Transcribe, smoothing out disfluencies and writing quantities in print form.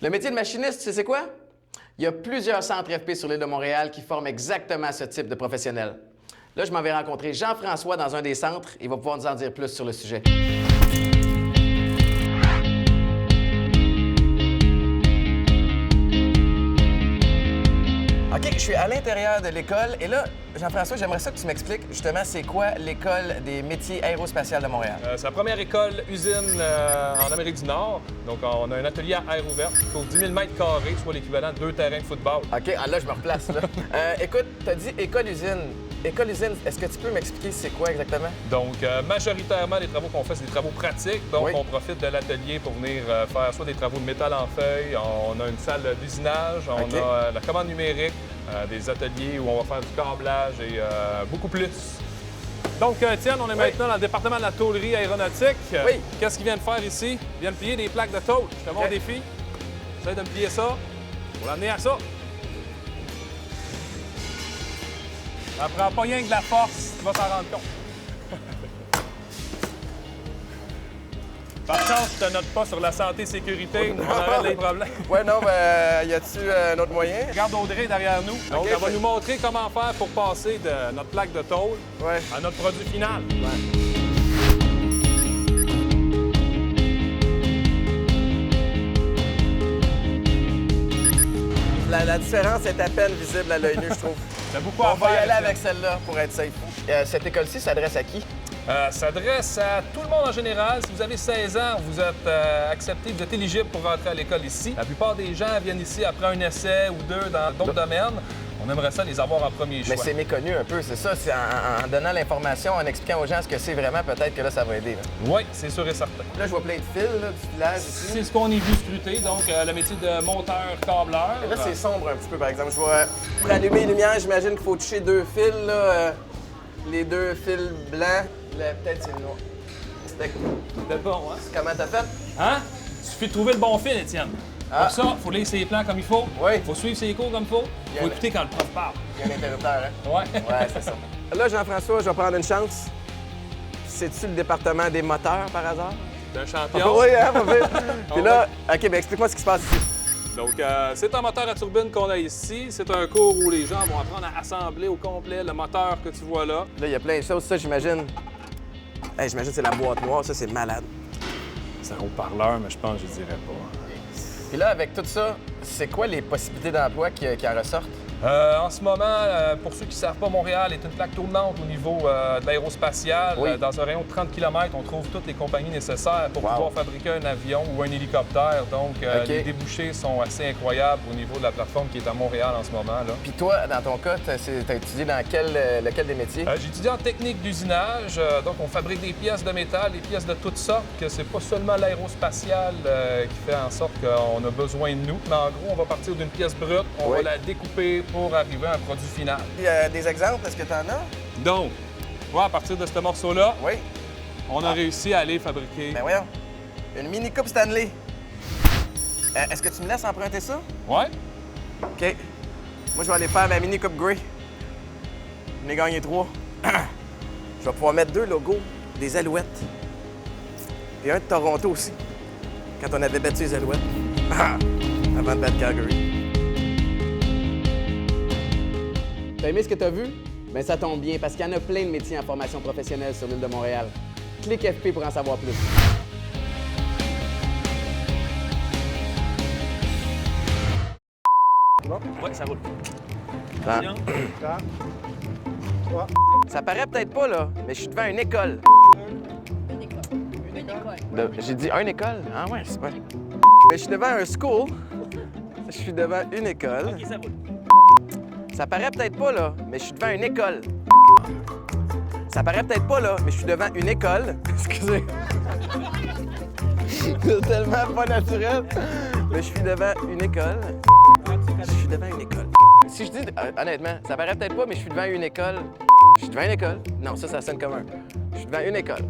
Le métier de machiniste, c'est quoi? Il y a plusieurs centres FP sur l'île de Montréal qui forment exactement ce type de professionnel. Là, je m'en vais rencontrer Jean-François dans un des centres. Il va pouvoir nous en dire plus sur le sujet. OK, je suis à l'intérieur de l'école et là, Jean-François, j'aimerais ça que tu m'expliques justement c'est quoi l'École des métiers aérospatiales de Montréal. C'est la première école usine en Amérique du Nord. Donc, on a un atelier à air ouverte qui couvre 10 000 mètres carrés, soit l'équivalent de 2 terrains de football. OK, là, je me replace. Là. Écoute, tu as dit école-usine. École-usine, est-ce que tu peux m'expliquer c'est quoi exactement? Donc, majoritairement, les travaux qu'on fait, c'est des travaux pratiques. Donc, Oui. on profite de l'atelier pour venir faire soit des travaux de métal en feuille, on a une salle d'usinage, on OK. a la commande numérique, des ateliers où on va faire du câblage et beaucoup plus. Donc, Étienne, on est maintenant dans le département de la tôlerie aéronautique. Oui. Qu'est-ce qu'ils viennent faire ici? Ils viennent plier des plaques de tôle. Je te montre OK. des défi. J'essaie de me plier ça pour l'amener à ça. Ça prend pas rien que de la force, tu vas s'en rendre compte. Par chance, je te note pas sur la santé et sécurité, on arrête les problèmes. Ouais, non, ben, y a-tu un autre moyen? Regarde Audrey derrière nous. Donc, OK, elle va fait- nous montrer comment faire pour passer de notre plaque de tôle Ouais. à notre produit final. La différence est à peine visible à l'œil nu, je trouve. Il y a beaucoup On à va y faire. aller Étienne. avec celle-là pour être safe. Cette école-ci s'adresse à qui? S'adresse à tout le monde en général. Si vous avez 16 ans, vous êtes accepté, vous êtes éligible pour rentrer à l'école ici. La plupart des gens viennent ici après un essai ou deux dans d'autres domaines. On aimerait ça les avoir en premier choix. Mais c'est méconnu un peu, c'est ça. C'est en donnant l'information, en expliquant aux gens ce que c'est vraiment, peut-être que là, ça va aider. Là, Oui, c'est sûr et certain. je vois plein de fils là, du filage ici. C'est ce qu'on est vu scruter, donc le métier de monteur-câbleur. Là, c'est sombre un petit peu, par exemple. Je vois, pour allumer les lumières, j'imagine qu'il faut toucher deux fils, là, les deux fils blancs. Là, peut-être c'est le noir. C'est bon, hein? Comment t'as fait? Hein? Il suffit de trouver le bon fil, Étienne. Ah. Pour ça, il faut lire ses plans comme il faut. Oui. Il faut suivre ses cours comme il faut. Il faut Bien. écouter quand le prof parle. Il y a un interrupteur, hein? Ouais. Ouais, c'est ça. Là, Jean-François, je vais prendre une chance. C'est-tu le département des moteurs, par hasard? C'est un champion. Oui, hein, pas vite. Puis là, OK, bien, explique-moi ce qui se passe ici. Donc, c'est un moteur à turbine qu'on a ici. C'est un cours où les gens vont apprendre à assembler au complet le moteur que tu vois là. Là, il y a plein de choses. Ça, j'imagine. Hey, j'imagine que c'est la boîte noire. Ça, c'est malade. C'est un haut-parleur, mais je pense que je dirais pas. Puis là, avec tout ça, c'est quoi les possibilités d'emploi qui en ressortent? En ce moment, pour ceux qui ne savent pas, Montréal est une plaque tournante au niveau de l'aérospatial. Oui. Dans un rayon de 30 km, on trouve toutes les compagnies nécessaires pour Wow. pouvoir fabriquer un avion ou un hélicoptère. Donc, OK. les débouchés sont assez incroyables au niveau de la plateforme qui est à Montréal en ce moment. Là. Puis toi, dans ton cas, t'as étudié dans lequel des métiers? J'ai étudié en technique d'usinage, donc on fabrique des pièces de métal, des pièces de toutes sortes, que c'est pas seulement l'aérospatial qui fait en sorte qu'on a besoin de nous, mais en gros, on va partir d'une pièce brute, on Oui. va la découper pour arriver à un produit final. Puis, des exemples, est-ce que t'en as? Donc, voilà, à partir de ce morceau-là, Oui. on a réussi à aller fabriquer. Ben voyons. Une mini coupe Stanley. Est-ce que tu me laisses emprunter ça? Ouais? OK. Moi, je vais aller faire ma mini coupe Grey. J'en ai gagné 3. Je vais pouvoir mettre 2 logos des Alouettes. Et un de Toronto aussi, quand on avait battu les Alouettes. Avant de battre Calgary. T'as aimé ce que t'as vu? Bien, ça tombe bien, parce qu'il y en a plein de métiers en formation professionnelle sur l'île de Montréal. Clique FP pour en savoir plus. Ouais, ça roule. Attends. Ça paraît peut-être pas, là, mais je suis devant une école. J'ai dit une école? Ah ouais, c'est pas... Mais je suis devant un school. Je suis devant une école. OK, ça roule. Ça paraît peut-être pas, là, mais je suis devant une école. Ça paraît peut-être pas, là, mais je suis devant une école. Excusez. C'est tellement pas naturel. Mais je suis devant une école. Je suis devant une école. Si je dis, honnêtement, ça paraît peut-être pas, mais je suis devant une école. Je suis devant une école. Non, ça sonne comme un. Je suis devant une école.